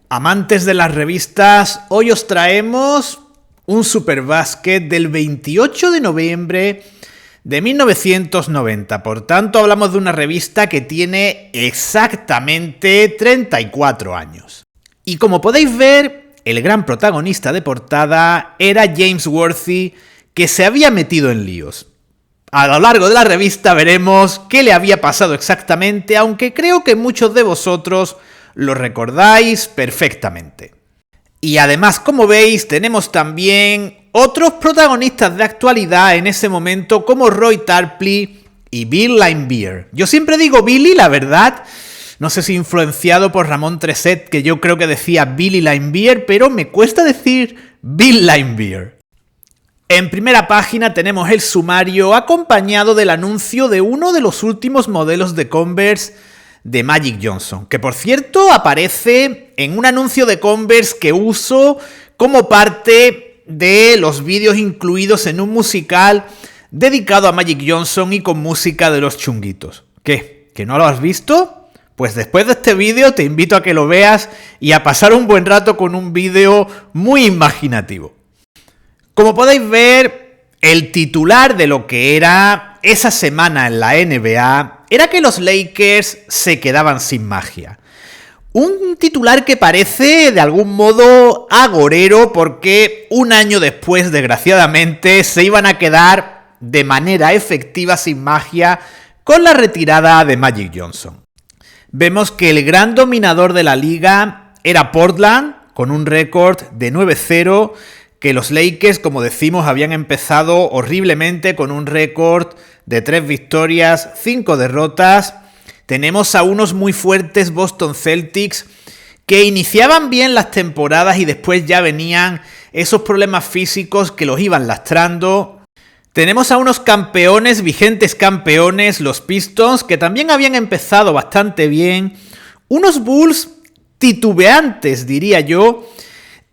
Amantes de las revistas, hoy os traemos un Superbásquet del 28 de noviembre de 1990. Por tanto, hablamos de una revista que tiene exactamente 34 años. Y como podéis ver, el gran protagonista de portada era James Worthy, que se había metido en líos. A lo largo de la revista veremos qué le había pasado exactamente, aunque creo que muchos de vosotros lo recordáis perfectamente. Y además, como veis, tenemos también otros protagonistas de actualidad en ese momento, como Roy Tarpley y Bill Laimbeer. Yo siempre digo Billy, la verdad. No sé si influenciado por Ramón Treset, que yo creo que decía Billy Laimbeer, pero me cuesta decir Bill Laimbeer. En primera página tenemos el sumario acompañado del anuncio de uno de los últimos modelos de Converse de Magic Johnson, que por cierto aparece en un anuncio de Converse que uso como parte de los vídeos incluidos en un musical dedicado a Magic Johnson y con música de los Chunguitos. ¿Qué? ¿Que no lo has visto? Pues después de este vídeo te invito a que lo veas y a pasar un buen rato con un vídeo muy imaginativo. Como podéis ver, el titular de lo que era esa semana en la NBA era que los Lakers se quedaban sin magia. Un titular que parece de algún modo agorero porque un año después, desgraciadamente, se iban a quedar de manera efectiva sin magia con la retirada de Magic Johnson. Vemos que el gran dominador de la liga era Portland, con un récord de 9-0, que los Lakers, como decimos, habían empezado horriblemente con un récord de 3 victorias, 5 derrotas. Tenemos a unos muy fuertes Boston Celtics que iniciaban bien las temporadas y después ya venían esos problemas físicos que los iban lastrando. Tenemos a unos campeones, vigentes campeones, los Pistons, que también habían empezado bastante bien. Unos Bulls titubeantes, diría yo.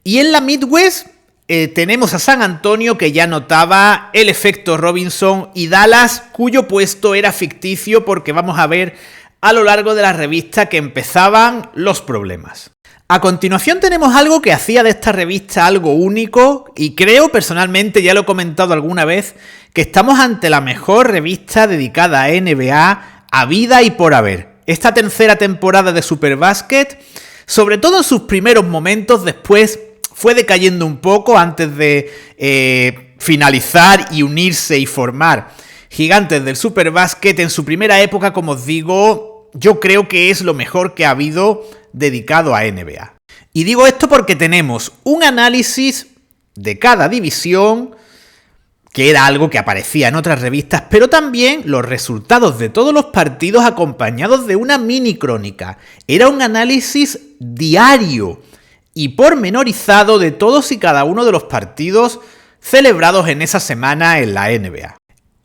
Y en la Midwest tenemos a San Antonio, que ya notaba el efecto Robinson, y Dallas, cuyo puesto era ficticio, porque vamos a ver a lo largo de la revista que empezaban los problemas. A continuación tenemos algo que hacía de esta revista algo único, y creo personalmente, ya lo he comentado alguna vez, que estamos ante la mejor revista dedicada a NBA habida y por haber. Esta tercera temporada de Superbásquet, sobre todo en sus primeros momentos, después fue decayendo un poco antes de finalizar y unirse y formar Gigantes del Superbásquet. En su primera época, como os digo, yo creo que es lo mejor que ha habido dedicado a NBA. Y digo esto porque tenemos un análisis de cada división, que era algo que aparecía en otras revistas, pero también los resultados de todos los partidos acompañados de una mini crónica. Era un análisis diario y pormenorizado de todos y cada uno de los partidos celebrados en esa semana en la NBA.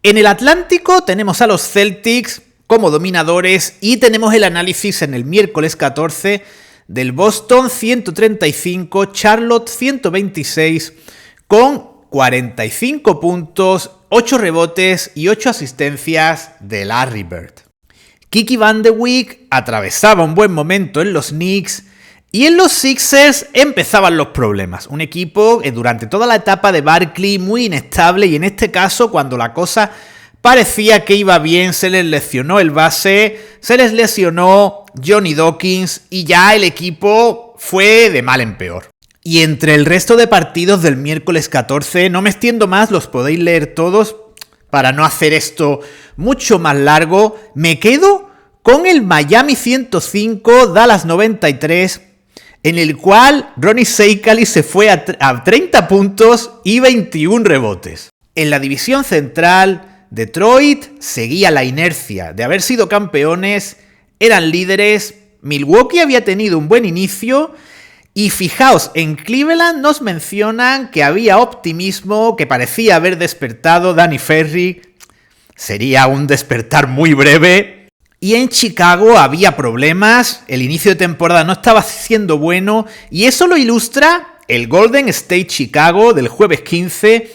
En el Atlántico tenemos a los Celtics como dominadores y tenemos el análisis en el miércoles 14 del Boston 135, Charlotte 126 con 45 puntos, 8 rebotes y 8 asistencias de Larry Bird. Kiki Van de Beek atravesaba un buen momento en los Knicks. Y en los Sixers empezaban los problemas. Un equipo durante toda la etapa de Barkley muy inestable, y en este caso, cuando la cosa parecía que iba bien, se les lesionó el base, se les lesionó Johnny Dawkins y ya el equipo fue de mal en peor. Y entre el resto de partidos del miércoles 14, no me extiendo más, los podéis leer todos para no hacer esto mucho más largo, me quedo con el Miami 105, Dallas 93, en el cual Ronnie Seikaly se fue a 30 puntos y 21 rebotes. En la división central, Detroit seguía la inercia de haber sido campeones, eran líderes, Milwaukee había tenido un buen inicio, y fijaos, en Cleveland nos mencionan que había optimismo, que parecía haber despertado Danny Ferry. Sería un despertar muy breve. Y en Chicago había problemas, el inicio de temporada no estaba siendo bueno, y eso lo ilustra el Golden State Chicago del jueves 15,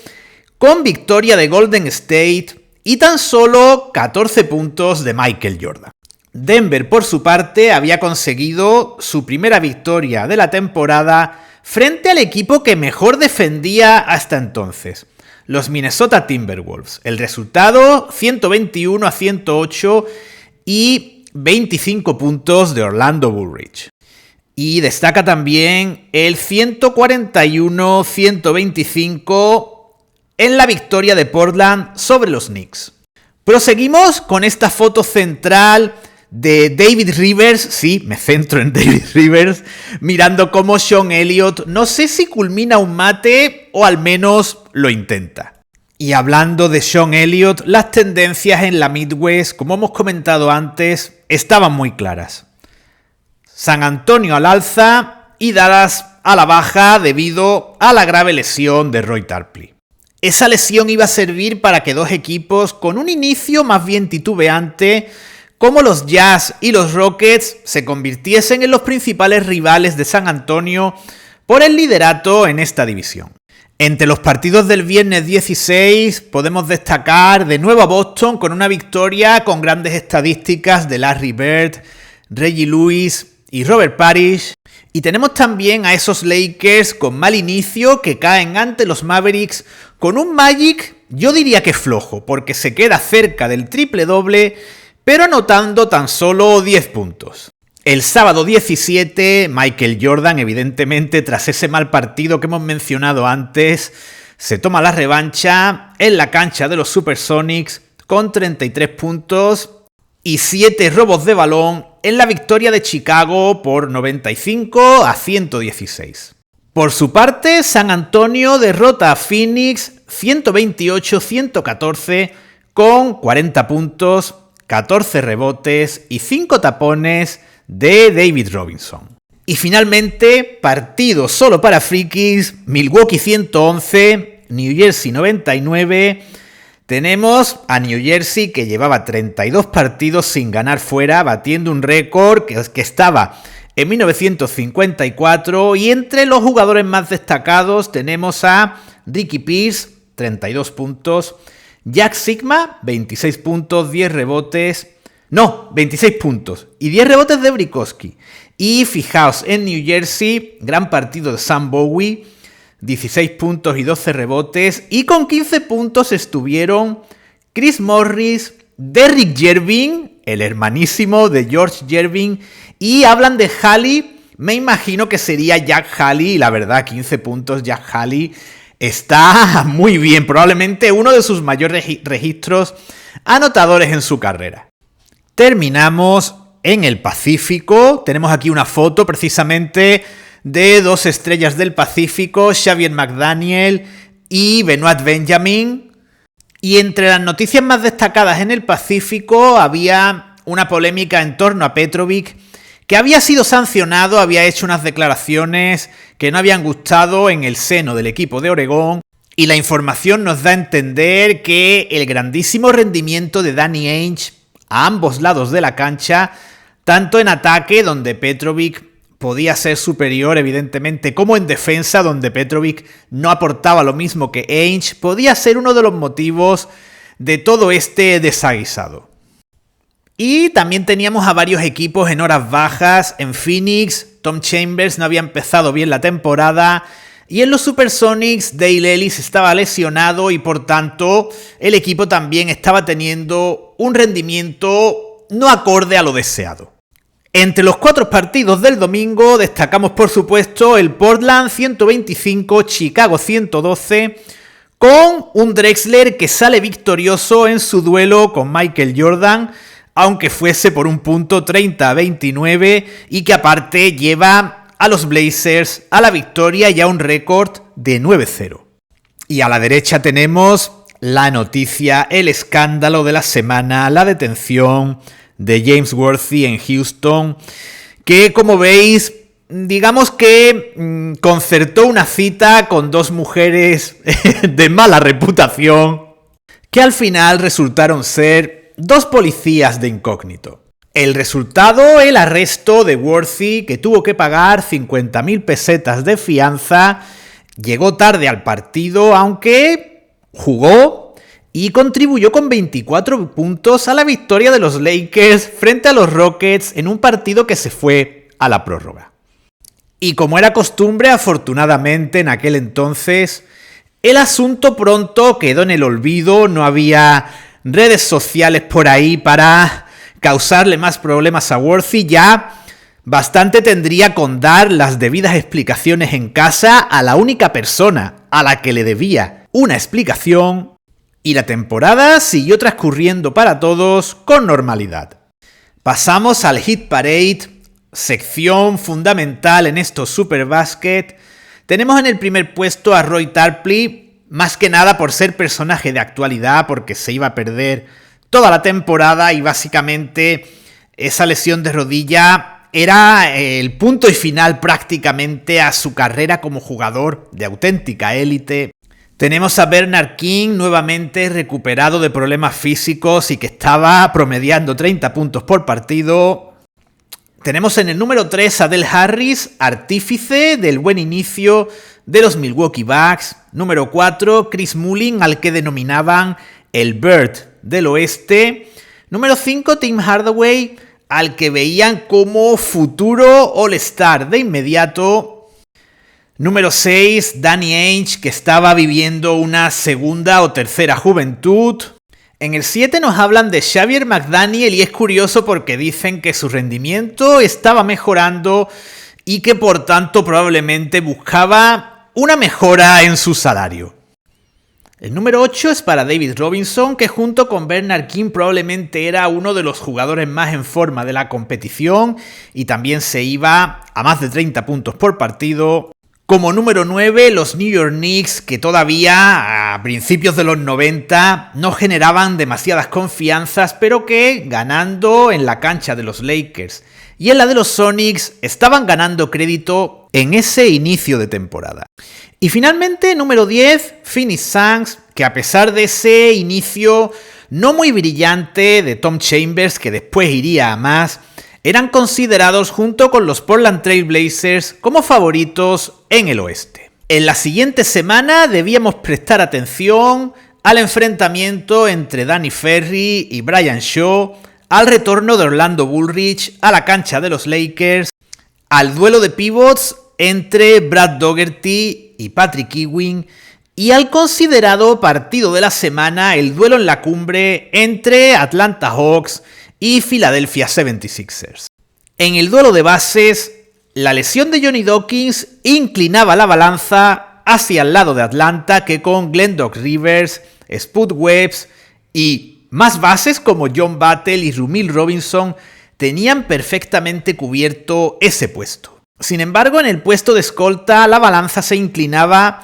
con victoria de Golden State y tan solo 14 puntos de Michael Jordan. Denver, por su parte, había conseguido su primera victoria de la temporada frente al equipo que mejor defendía hasta entonces, los Minnesota Timberwolves. El resultado, 121-108 y 25 puntos de Orlando Woolridge. Y destaca también el 141-125 en la victoria de Portland sobre los Knicks. Proseguimos con esta foto central de David Rivers, sí, me centro en David Rivers, mirando cómo Sean Elliott no sé si culmina un mate o al menos lo intenta. Y hablando de Sean Elliott, las tendencias en la Midwest, como hemos comentado antes, estaban muy claras. San Antonio al alza y Dallas a la baja debido a la grave lesión de Roy Tarpley. Esa lesión iba a servir para que dos equipos con un inicio más bien titubeante, como los Jazz y los Rockets, se convirtiesen en los principales rivales de San Antonio por el liderato en esta división. Entre los partidos del viernes 16 podemos destacar de nuevo a Boston con una victoria con grandes estadísticas de Larry Bird, Reggie Lewis y Robert Parrish. Y tenemos también a esos Lakers con mal inicio que caen ante los Mavericks con un Magic, yo diría que flojo, porque se queda cerca del triple doble, pero anotando tan solo 10 puntos. El sábado 17, Michael Jordan, evidentemente tras ese mal partido que hemos mencionado antes, se toma la revancha en la cancha de los Supersonics con 33 puntos y 7 robos de balón en la victoria de Chicago por 95-116. Por su parte, San Antonio derrota a Phoenix 128-114 con 40 puntos, 14 rebotes y 5 tapones de David Robinson. Y finalmente, partido solo para frikis, Milwaukee 111, New Jersey 99. Tenemos a New Jersey que llevaba 32 partidos sin ganar fuera, batiendo un récord que estaba en 1954, y entre los jugadores más destacados tenemos a Ricky Pierce, 32 puntos, Jack Sigma, 26 puntos, 26 puntos y 10 rebotes de Brikowski. Y fijaos, en New Jersey, gran partido de Sam Bowie, 16 puntos y 12 rebotes, y con 15 puntos estuvieron Chris Morris, Derrick Jervin, el hermanísimo de George Jervin, y hablan de Halley, me imagino que sería Jack Halley, y la verdad 15 puntos Jack Halley está muy bien, probablemente uno de sus mayores registros anotadores en su carrera. Terminamos en el Pacífico, tenemos aquí una foto precisamente de dos estrellas del Pacífico, Xavier McDaniel y Benoit Benjamin. Y entre las noticias más destacadas en el Pacífico había una polémica en torno a Petrovic, que había sido sancionado, había hecho unas declaraciones que no habían gustado en el seno del equipo de Oregón, y la información nos da a entender que el grandísimo rendimiento de Danny Ainge a ambos lados de la cancha, tanto en ataque, donde Petrovic podía ser superior evidentemente, como en defensa, donde Petrovic no aportaba lo mismo que Ainge, podía ser uno de los motivos de todo este desaguisado. Y también teníamos a varios equipos en horas bajas. En Phoenix, Tom Chambers no había empezado bien la temporada, y en los Supersonics, Dale Ellis estaba lesionado y por tanto el equipo también estaba teniendo un rendimiento no acorde a lo deseado. Entre los 4 partidos del domingo destacamos por supuesto el Portland 125, Chicago 112, con un Drexler que sale victorioso en su duelo con Michael Jordan, aunque fuese por un punto, 30-29, y que aparte lleva a los Blazers a la victoria y a un récord de 9-0. Y a la derecha tenemos la noticia, el escándalo de la semana, la detención de James Worthy en Houston, que como veis, digamos que concertó una cita con dos mujeres de mala reputación, que al final resultaron ser dos policías de incógnito. El resultado, el arresto de Worthy, que tuvo que pagar 50.000 pesetas de fianza, llegó tarde al partido, aunque jugó, y contribuyó con 24 puntos a la victoria de los Lakers frente a los Rockets en un partido que se fue a la prórroga. Y como era costumbre, afortunadamente en aquel entonces, el asunto pronto quedó en el olvido, no había redes sociales por ahí para causarle más problemas a Worthy, ya bastante tendría con dar las debidas explicaciones en casa a la única persona a la que le debía una explicación, y la temporada siguió transcurriendo para todos con normalidad. Pasamos al Hit Parade, sección fundamental en estos Superbasket. Tenemos en el primer puesto a Roy Tarpley, más que nada por ser personaje de actualidad, porque se iba a perder toda la temporada y básicamente esa lesión de rodilla era el punto y final prácticamente a su carrera como jugador de auténtica élite. Tenemos a Bernard King nuevamente recuperado de problemas físicos y que estaba promediando 30 puntos por partido. Tenemos en el número 3 a Del Harris, artífice del buen inicio de los Milwaukee Bucks. Número 4, Chris Mullin, al que denominaban el Bird del Oeste. Número 5, Tim Hardaway, al que veían como futuro All-Star de inmediato. Número 6, Danny Ainge, que estaba viviendo una segunda o tercera juventud. En el 7 nos hablan de Xavier McDaniel y es curioso porque dicen que su rendimiento estaba mejorando y que por tanto probablemente buscaba una mejora en su salario. El número 8 es para David Robinson, que junto con Bernard King probablemente era uno de los jugadores más en forma de la competición y también se iba a más de 30 puntos por partido. Como número 9, los New York Knicks, que todavía a principios de los 90 no generaban demasiadas confianzas, pero que ganando en la cancha de los Lakers y en la de los Sonics estaban ganando crédito en ese inicio de temporada. Y finalmente, número 10, Phoenix Suns, que a pesar de ese inicio no muy brillante de Tom Chambers, que después iría a más, eran considerados junto con los Portland Trail Blazers como favoritos en el oeste. En la siguiente semana debíamos prestar atención al enfrentamiento entre Danny Ferry y Brian Shaw, al retorno de Orlando Bullrich a la cancha de los Lakers, al duelo de pivots entre Brad Daugherty y Patrick Ewing y al considerado partido de la semana, el duelo en la cumbre entre Atlanta Hawks y Philadelphia 76ers. En el duelo de bases, la lesión de Johnny Dawkins inclinaba la balanza hacia el lado de Atlanta, que con Glenn Doc Rivers, Spud Webbs y más bases como John Battle y Rumeal Robinson tenían perfectamente cubierto ese puesto. Sin embargo, en el puesto de escolta la balanza se inclinaba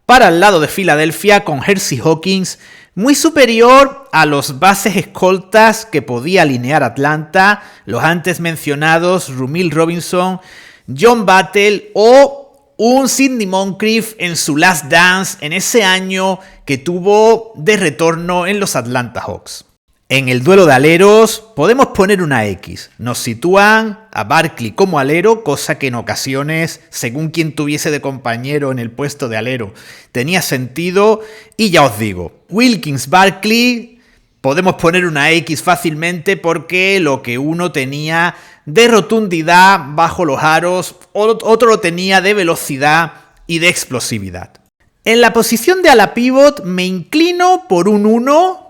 para el lado de Filadelfia con Hersey Hawkins, muy superior a los bases escoltas que podía alinear Atlanta, los antes mencionados Rumeal Robinson, John Battle o un Sidney Moncrief en su Last Dance en ese año que tuvo de retorno en los Atlanta Hawks. En el duelo de aleros podemos poner una X. Nos sitúan a Barkley como alero, cosa que en ocasiones, según quien tuviese de compañero en el puesto de alero, tenía sentido. Y ya os digo, Wilkins-Barkley podemos poner una X fácilmente porque lo que uno tenía de rotundidad bajo los aros, otro lo tenía de velocidad y de explosividad. En la posición de ala pivot me inclino por un 1,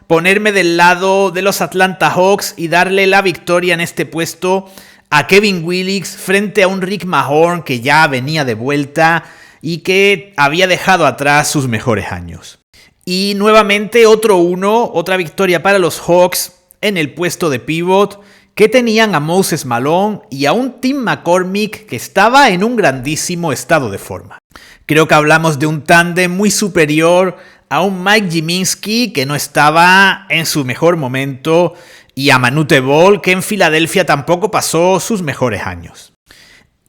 ponerme del lado de los Atlanta Hawks y darle la victoria en este puesto a Kevin Willicks frente a un Rick Mahorn que ya venía de vuelta y que había dejado atrás sus mejores años. Y nuevamente otra victoria para los Hawks en el puesto de pivot, que tenían a Moses Malone y a un Tim McCormick que estaba en un grandísimo estado de forma. Creo que hablamos de un tándem muy superior a un Mike Gminski que no estaba en su mejor momento y a Manute Bol, que en Filadelfia tampoco pasó sus mejores años.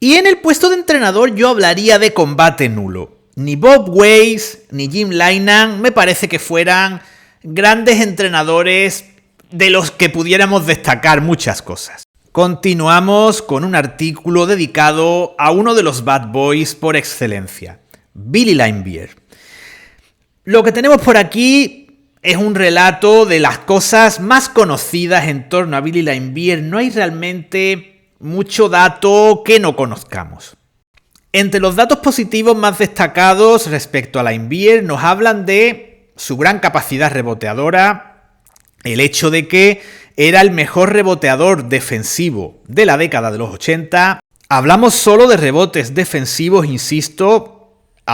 Y en el puesto de entrenador yo hablaría de combate nulo. Ni Bob Weiss ni Jim Lynam me parece que fueran grandes entrenadores de los que pudiéramos destacar muchas cosas. Continuamos con un artículo dedicado a uno de los bad boys por excelencia, Billy Laimbeer. Lo que tenemos por aquí es un relato de las cosas más conocidas en torno a Billie Linebeer. No hay realmente mucho dato que no conozcamos. Entre los datos positivos más destacados respecto a Linebeer nos hablan de su gran capacidad reboteadora, el hecho de que era el mejor reboteador defensivo de la década de los 80. Hablamos solo de rebotes defensivos, insisto.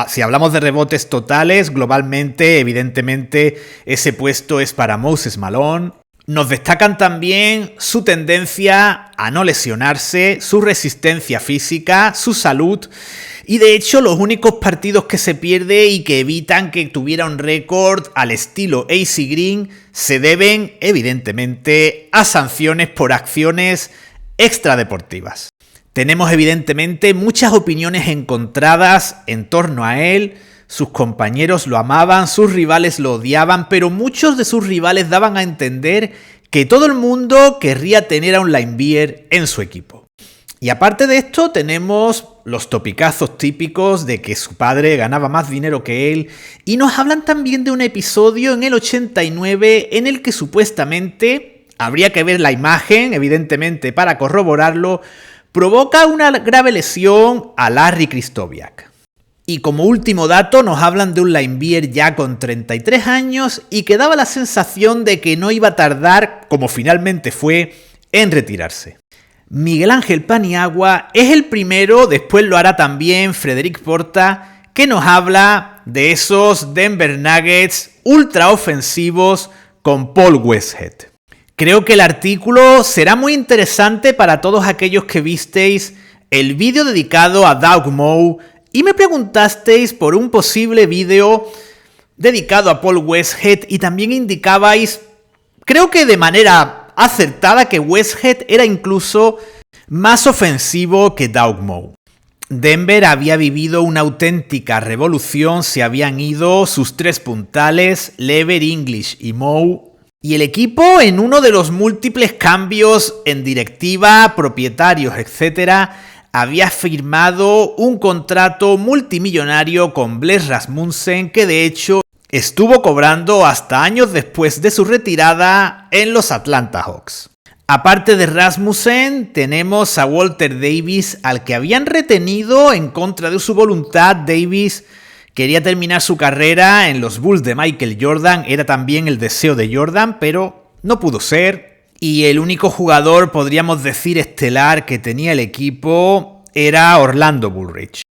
Si hablamos de rebotes totales, globalmente, evidentemente, ese puesto es para Moses Malone. Nos destacan también su tendencia a no lesionarse, su resistencia física, su salud. Y de hecho, los únicos partidos que se pierde y que evitan que tuviera un récord al estilo AC Green se deben, evidentemente, a sanciones por acciones extradeportivas. Tenemos evidentemente muchas opiniones encontradas en torno a él. Sus compañeros lo amaban, sus rivales lo odiaban, pero muchos de sus rivales daban a entender que todo el mundo querría tener a un Linebeer en su equipo. Y aparte de esto tenemos los topicazos típicos de que su padre ganaba más dinero que él, y nos hablan también de un episodio en el 89 en el que supuestamente, habría que ver la imagen evidentemente para corroborarlo, provoca una grave lesión a Larry Krystkowiak. Y como último dato nos hablan de un Linebeer ya con 33 años y que daba la sensación de que no iba a tardar, como finalmente fue, en retirarse. Miguel Ángel Paniagua es el primero, después lo hará también Frederic Porta, que nos habla de esos Denver Nuggets ultra ofensivos con Paul Westhead. Creo que el artículo será muy interesante para todos aquellos que visteis el vídeo dedicado a Doug Moe y me preguntasteis por un posible vídeo dedicado a Paul Westhead y también indicabais, creo que de manera acertada, que Westhead era incluso más ofensivo que Doug Moe. Denver había vivido una auténtica revolución, se habían ido sus tres puntales, Lever, English y Moe, y el equipo, en uno de los múltiples cambios en directiva, propietarios, etc., había firmado un contrato multimillonario con Bless Rasmussen, que de hecho estuvo cobrando hasta años después de su retirada en los Atlanta Hawks. Aparte de Rasmussen, tenemos a Walter Davis, al que habían retenido en contra de su voluntad. Davis quería terminar su carrera en los Bulls de Michael Jordan, era también el deseo de Jordan, pero no pudo ser. Y el único jugador, podríamos decir, estelar que tenía el equipo era Orlando Bullrich.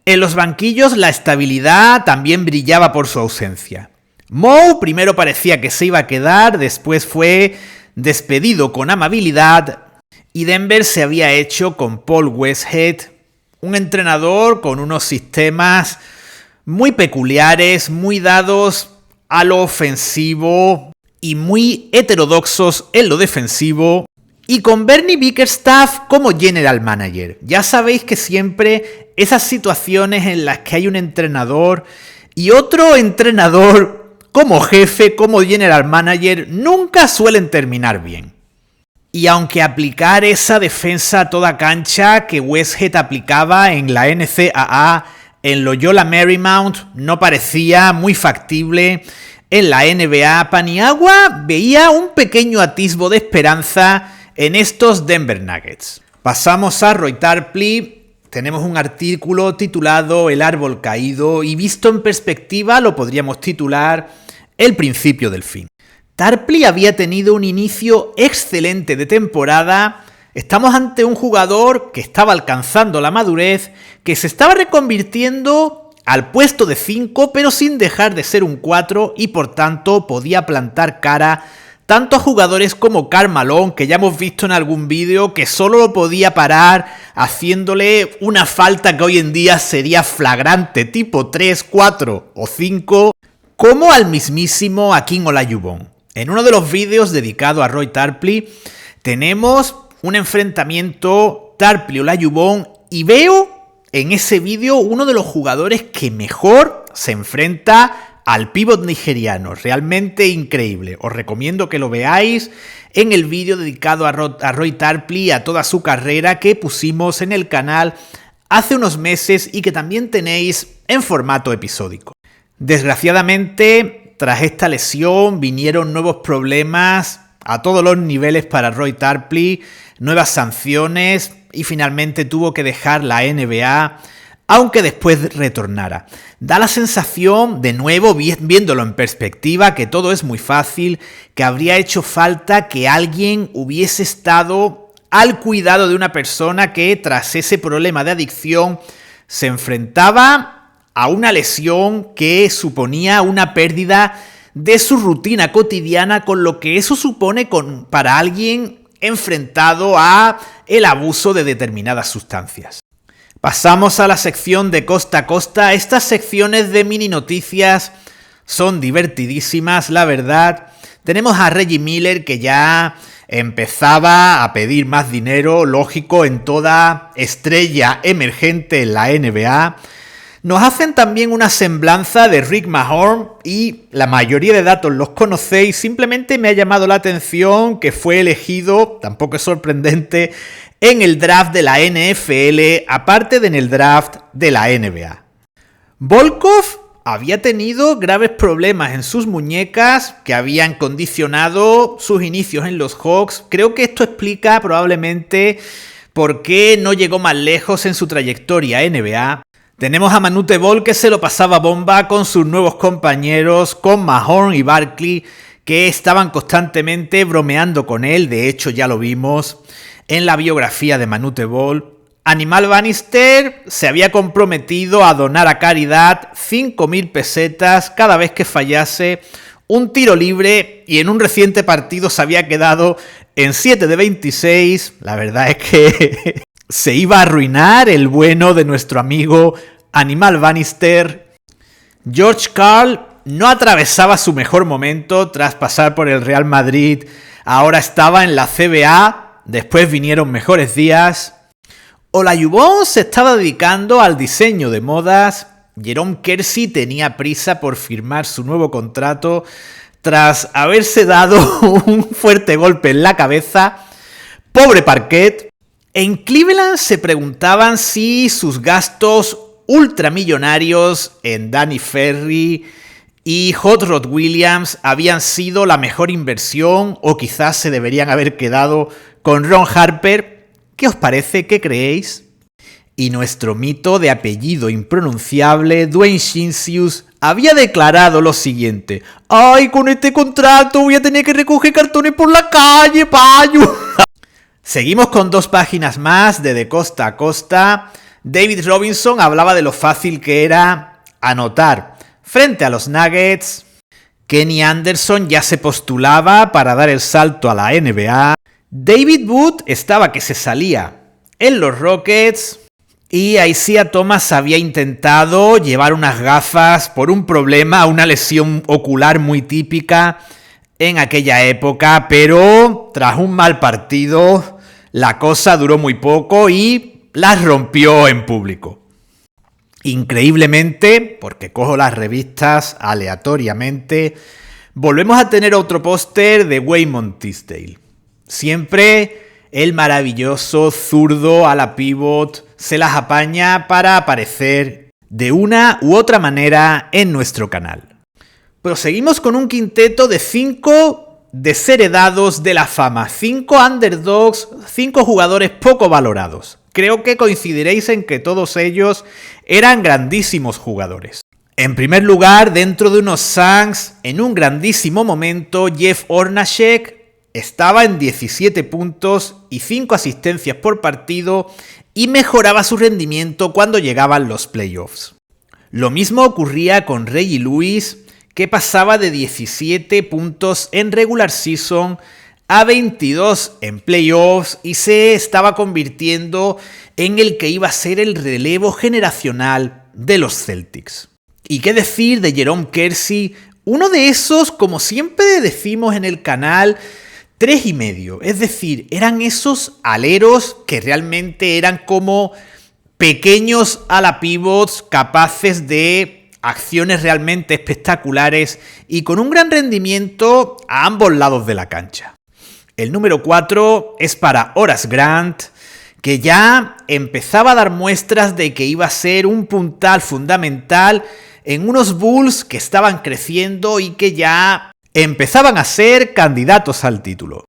En los banquillos la estabilidad también brillaba por su ausencia. Moe primero parecía que se iba a quedar, después fue despedido con amabilidad, y Denver se había hecho con Paul Westhead, un entrenador con unos sistemas muy peculiares, muy dados a lo ofensivo y muy heterodoxos en lo defensivo, y con Bernie Bickerstaff como general manager. Ya sabéis que siempre esas situaciones en las que hay un entrenador y otro entrenador como jefe, como general manager, nunca suelen terminar bien. Y aunque aplicar esa defensa a toda cancha que Westhead aplicaba en la NCAA, en Loyola Marymount, no parecía muy factible en la NBA, Paniagua veía un pequeño atisbo de esperanza en estos Denver Nuggets. Pasamos a Roy Tarpley. Tenemos un artículo titulado El árbol caído y visto en perspectiva lo podríamos titular El principio del fin. Tarpley había tenido un inicio excelente de temporada. Estamos ante un jugador que estaba alcanzando la madurez, que se estaba reconvirtiendo al puesto de 5, pero sin dejar de ser un 4 y por tanto podía plantar cara tanto a jugadores como Karl Malone, que ya hemos visto en algún vídeo, que solo lo podía parar haciéndole una falta que hoy en día sería flagrante, tipo 3, 4 o 5, como al mismísimo Akeem Olajuwon. En uno de los vídeos dedicado a Roy Tarpley tenemos un enfrentamiento Tarpley-Olajuwon y veo en ese vídeo uno de los jugadores que mejor se enfrenta al pívot nigeriano. Realmente increíble. Os recomiendo que lo veáis en el vídeo dedicado a Roy Tarpley y a toda su carrera que pusimos en el canal hace unos meses y que también tenéis en formato episódico. Desgraciadamente, tras esta lesión vinieron nuevos problemas a todos los niveles para Roy Tarpley, nuevas sanciones y finalmente tuvo que dejar la NBA, aunque después retornara. Da la sensación, de nuevo, viéndolo en perspectiva, que todo es muy fácil, que habría hecho falta que alguien hubiese estado al cuidado de una persona que tras ese problema de adicción se enfrentaba a una lesión que suponía una pérdida de su rutina cotidiana, con lo que eso supone para alguien enfrentado a el abuso de determinadas sustancias. Pasamos a la sección de Costa a Costa. Estas secciones de mini noticias son divertidísimas, la verdad. Tenemos a Reggie Miller, que ya empezaba a pedir más dinero, lógico, en toda estrella emergente en la NBA. Nos hacen también una semblanza de Rick Mahorn y la mayoría de datos los conocéis. Simplemente me ha llamado la atención que fue elegido, tampoco es sorprendente, en el draft de la NFL, aparte de en el draft de la NBA. Volkov había tenido graves problemas en sus muñecas que habían condicionado sus inicios en los Hawks. Creo que esto explica probablemente por qué no llegó más lejos en su trayectoria NBA. Tenemos a Manute Bol, que se lo pasaba bomba con sus nuevos compañeros, con Mahorn y Barkley, que estaban constantemente bromeando con él. De hecho, ya lo vimos en la biografía de Manute Bol. Animal Bannister se había comprometido a donar a caridad 5.000 pesetas cada vez que fallase un tiro libre, y en un reciente partido se había quedado en 7 de 26. La verdad es que se iba a arruinar el bueno de nuestro amigo Animal Bannister. George Karl no atravesaba su mejor momento tras pasar por el Real Madrid. Ahora estaba en la CBA, después vinieron mejores días. Olajuwon se estaba dedicando al diseño de modas. Jerome Kersey tenía prisa por firmar su nuevo contrato tras haberse dado un fuerte golpe en la cabeza. Pobre Parquet. En Cleveland se preguntaban si sus gastos ultramillonarios en Danny Ferry y Hot Rod Williams habían sido la mejor inversión, o quizás se deberían haber quedado con Ron Harper. ¿Qué os parece? ¿Qué creéis? Y nuestro mito de apellido impronunciable, Dwayne Shinsius, había declarado lo siguiente: ¡ay, con este contrato voy a tener que recoger cartones por la calle, payo! Seguimos con 2 páginas más de Costa a Costa. David Robinson hablaba de lo fácil que era anotar frente a los Nuggets. Kenny Anderson ya se postulaba para dar el salto a la NBA. David Wood estaba que se salía en los Rockets. Y Isaiah Thomas había intentado llevar unas gafas por un problema, una lesión ocular muy típica en aquella época, pero tras un mal partido la cosa duró muy poco y las rompió en público. Increíblemente, porque cojo las revistas aleatoriamente, volvemos a tener otro póster de Waymon Tisdale. Siempre el maravilloso zurdo a la pivot se las apaña para aparecer de una u otra manera en nuestro canal. Proseguimos con un quinteto de 5 desheredados de la fama, 5 underdogs, 5 jugadores poco valorados. Creo que coincidiréis en que todos ellos eran grandísimos jugadores. En primer lugar, dentro de unos Suns, en un grandísimo momento, Jeff Hornacek estaba en 17 puntos y 5 asistencias por partido y mejoraba su rendimiento cuando llegaban los playoffs. Lo mismo ocurría con Reggie Lewis, que pasaba de 17 puntos en regular season a 22 en playoffs y se estaba convirtiendo en el que iba a ser el relevo generacional de los Celtics. ¿Y qué decir de Jerome Kersey? Uno de esos, como siempre decimos en el canal, 3,5. Es decir, eran esos aleros que realmente eran como pequeños ala pivots capaces de acciones realmente espectaculares y con un gran rendimiento a ambos lados de la cancha. El número 4 es para Horace Grant, que ya empezaba a dar muestras de que iba a ser un puntal fundamental en unos Bulls que estaban creciendo y que ya empezaban a ser candidatos al título.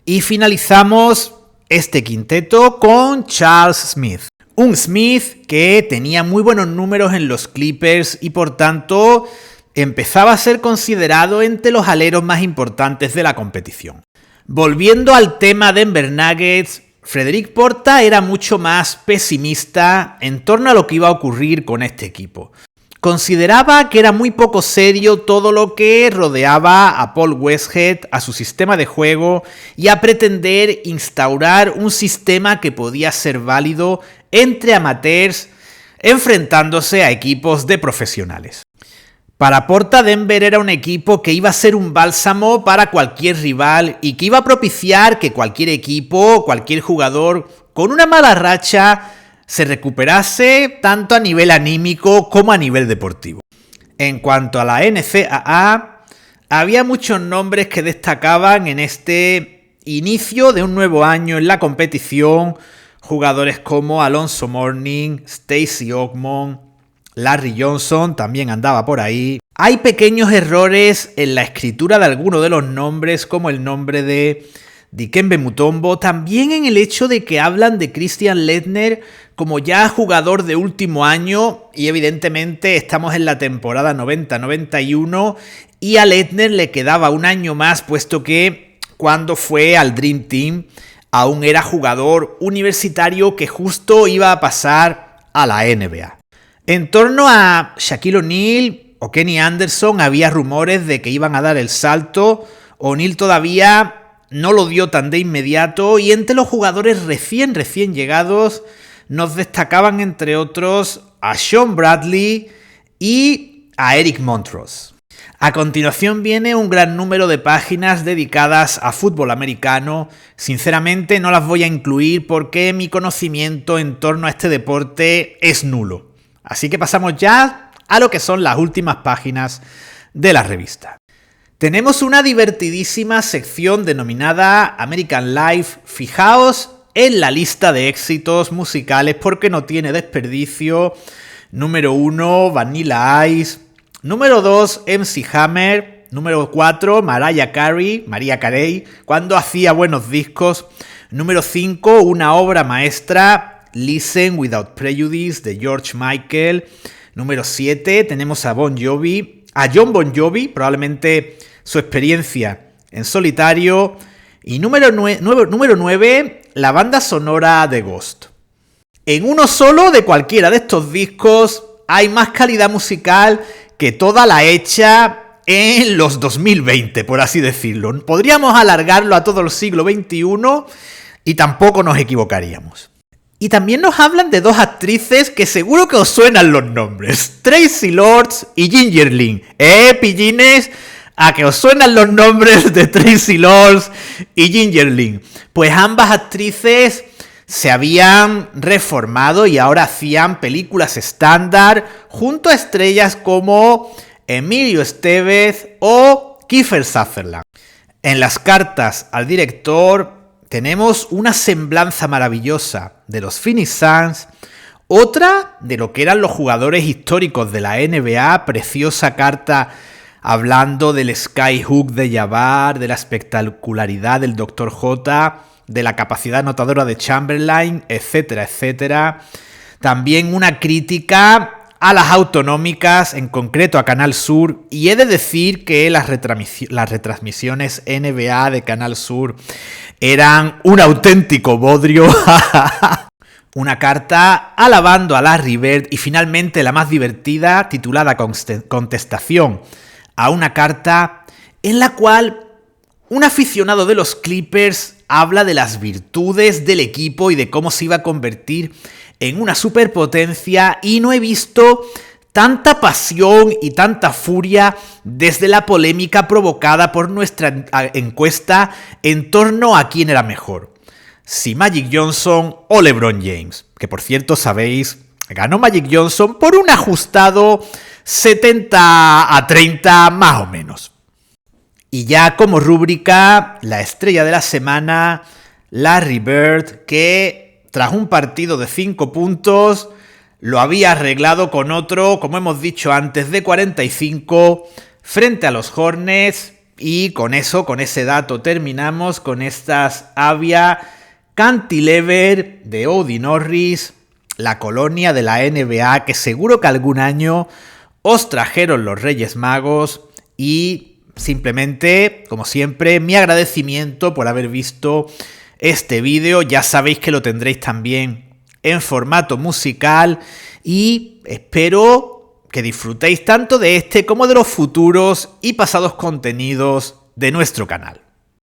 Y finalizamos este quinteto con Charles Smith. Un Smith que tenía muy buenos números en los Clippers y por tanto empezaba a ser considerado entre los aleros más importantes de la competición. Volviendo al tema Denver Nuggets, Frederic Porta era mucho más pesimista en torno a lo que iba a ocurrir con este equipo. Consideraba que era muy poco serio todo lo que rodeaba a Paul Westhead, a su sistema de juego y a pretender instaurar un sistema que podía ser válido entre amateurs enfrentándose a equipos de profesionales. Para Porta, Denver era un equipo que iba a ser un bálsamo para cualquier rival y que iba a propiciar que cualquier equipo, cualquier jugador con una mala racha se recuperase tanto a nivel anímico como a nivel deportivo. En cuanto a la NCAA, había muchos nombres que destacaban en este inicio de un nuevo año en la competición, jugadores como Alonzo Mourning, Stacey Ogmon, Larry Johnson también andaba por ahí. Hay pequeños errores en la escritura de algunos de los nombres, como el nombre de Dikembe Mutombo, también en el hecho de que hablan de Christian Laettner como ya jugador de último año, y evidentemente estamos en la temporada 90-91 y a Laettner le quedaba un año más, puesto que cuando fue al Dream Team aún era jugador universitario que justo iba a pasar a la NBA. En torno a Shaquille O'Neal o Kenny Anderson había rumores de que iban a dar el salto. O'Neal todavía no lo dio tan de inmediato y entre los jugadores recién llegados nos destacaban entre otros a Sean Bradley y a Eric Montross. A continuación viene un gran número de páginas dedicadas a fútbol americano. Sinceramente no las voy a incluir porque mi conocimiento en torno a este deporte es nulo. Así que pasamos ya a lo que son las últimas páginas de la revista. Tenemos una divertidísima sección denominada American Life. Fijaos en la lista de éxitos musicales porque no tiene desperdicio. Número 1, Vanilla Ice. Número 2, MC Hammer. Número 4, Mariah Carey, cuando hacía buenos discos. Número 5, una obra maestra, Listen Without Prejudice, de George Michael. Número 7, tenemos a Jon Bon Jovi, probablemente su experiencia en solitario. Y número 9, la banda sonora de Ghost. En uno solo de cualquiera de estos discos hay más calidad musical que toda la hecha en los 2020, por así decirlo. Podríamos alargarlo a todo el siglo XXI y tampoco nos equivocaríamos. Y también nos hablan de dos actrices que seguro que os suenan los nombres. Tracy Lords y Ginger Lynn. Pillines, a que os suenan los nombres de Tracy Lords y Ginger Lynn. Pues ambas actrices se habían reformado y ahora hacían películas estándar junto a estrellas como Emilio Estevez o Kiefer Sutherland. En las cartas al director tenemos una semblanza maravillosa de los Phoenix Suns, otra de lo que eran los jugadores históricos de la NBA, preciosa carta hablando del skyhook de Jabbar, de la espectacularidad del Dr. J, de la capacidad anotadora de Chamberlain, etcétera, etcétera. También una crítica a las autonómicas, en concreto a Canal Sur, y he de decir que las retransmisiones NBA de Canal Sur eran un auténtico bodrio. Una carta alabando a Larry Bird y finalmente la más divertida, titulada Contestación a una carta, en la cual un aficionado de los Clippers habla de las virtudes del equipo y de cómo se iba a convertir en una superpotencia, y no he visto tanta pasión y tanta furia desde la polémica provocada por nuestra encuesta en torno a quién era mejor, si Magic Johnson o LeBron James, que por cierto sabéis, ganó Magic Johnson por un ajustado 70-30 más o menos. Y ya como rúbrica, la estrella de la semana, Larry Bird, que tras un partido de 5 puntos lo había arreglado con otro, como hemos dicho antes, de 45 frente a los Hornets. Y con eso, con ese dato terminamos con estas Avia Cantilever de Audie Norris, la colonia de la NBA que seguro que algún año os trajeron los Reyes Magos. Y simplemente, como siempre, mi agradecimiento por haber visto este vídeo. Ya sabéis que lo tendréis también en formato musical y espero que disfrutéis tanto de este como de los futuros y pasados contenidos de nuestro canal.